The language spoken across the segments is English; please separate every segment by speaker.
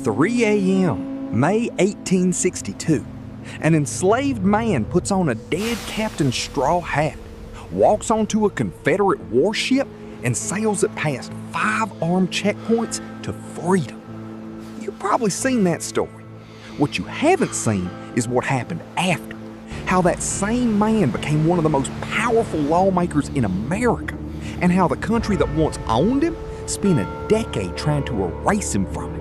Speaker 1: 3 a.m., May 1862. An enslaved man puts on a dead captain's straw hat, walks onto a Confederate warship, and sails it past 5 armed checkpoints to freedom. You've probably seen that story. What you haven't seen is what happened after. How that same man became one of the most powerful lawmakers in America, and how the country that once owned him spent a decade trying to erase him from it.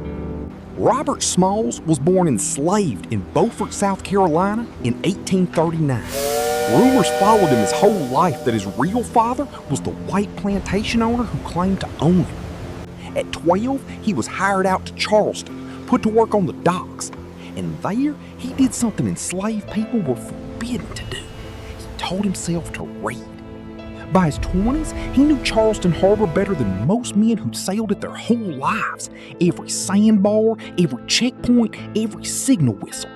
Speaker 1: Robert Smalls was born enslaved in Beaufort, South Carolina in 1839. Rumors followed him his whole life that his real father was the white plantation owner who claimed to own him. At 12, he was hired out to Charleston, put to work on the docks, and there he did something enslaved people were forbidden to do. He taught himself to read. By his 20s, he knew Charleston Harbor better than most men who'd sailed it their whole lives. Every sandbar, every checkpoint, every signal whistle.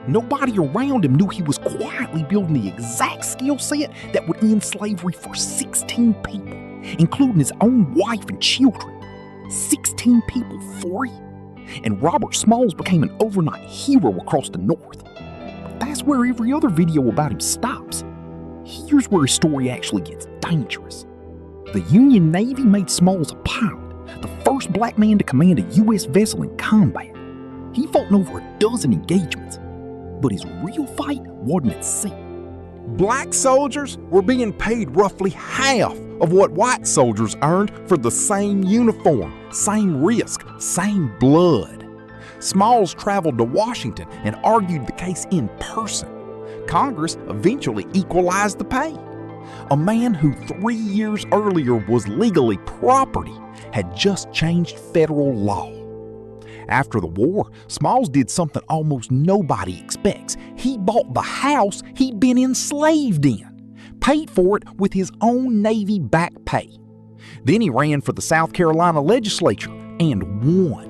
Speaker 1: Nobody around him knew he was quietly building the exact skill set that would end slavery for 16 people, including his own wife and children. 16 people free. And Robert Smalls became an overnight hero across the North. But that's where every other video about him stops. Here's where his story actually gets dangerous. The Union Navy made Smalls a pilot, the first black man to command a U.S. vessel in combat. He fought in over a dozen engagements, but his real fight wasn't at sea. Black soldiers were being paid roughly half of what white soldiers earned for the same uniform, same risk, same blood. Smalls traveled to Washington and argued the case in person. Congress eventually equalized the pay. A man who 3 years earlier was legally property had just changed federal law. After the war, Smalls did something almost nobody expects. He bought the house he'd been enslaved in, paid for it with his own Navy back pay. Then he ran for the South Carolina legislature and won.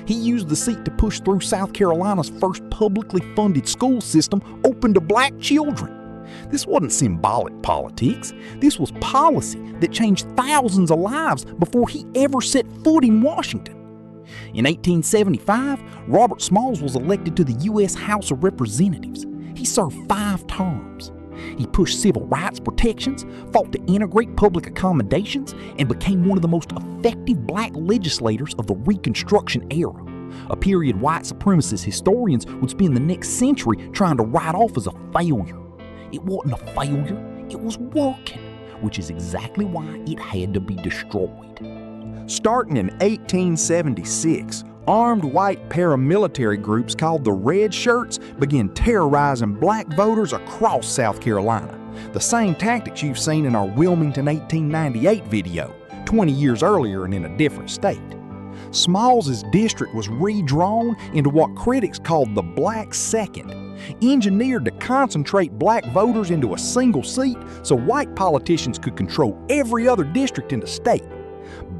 Speaker 1: He used the seat to push through South Carolina's first publicly funded school system open to black children. This wasn't symbolic politics. This was policy that changed thousands of lives before he ever set foot in Washington. In 1875, Robert Smalls was elected to the U.S. House of Representatives. He served 5 terms. He pushed civil rights protections, fought to integrate public accommodations, and became one of the most effective black legislators of the Reconstruction era, a period white supremacist historians would spend the next century trying to write off as a failure. It wasn't a failure, it was working, which is exactly why it had to be destroyed. Starting in 1876, armed white paramilitary groups called the Red Shirts began terrorizing black voters across South Carolina. The same tactics you've seen in our Wilmington 1898 video, 20 years earlier and in a different state. Smalls' district was redrawn into what critics called the Black Second, engineered to concentrate black voters into a single seat so white politicians could control every other district in the state.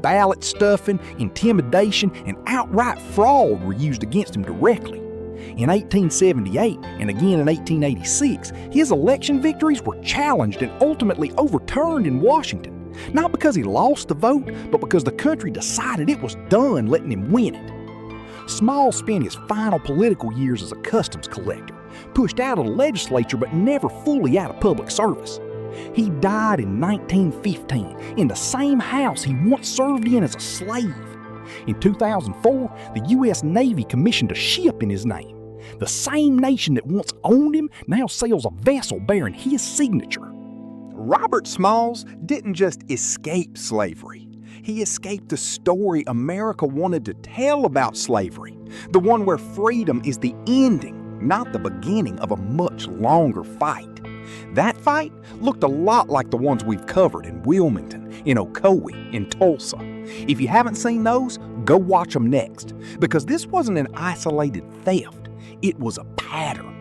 Speaker 1: Ballot stuffing, intimidation, and outright fraud were used against him directly. In 1878 and again in 1886, his election victories were challenged and ultimately overturned in Washington. Not because he lost the vote, but because the country decided it was done letting him win it. Smalls spent his final political years as a customs collector, pushed out of the legislature but never fully out of public service. He died in 1915 in the same house he once served in as a slave. In 2004, the U.S. Navy commissioned a ship in his name. The same nation that once owned him now sails a vessel bearing his signature. Robert Smalls didn't just escape slavery. He escaped the story America wanted to tell about slavery, the one where freedom is the ending, not the beginning of a much longer fight. That fight looked a lot like the ones we've covered in Wilmington, in Ocoee, in Tulsa. If you haven't seen those, go watch them next, because this wasn't an isolated theft, it was a pattern.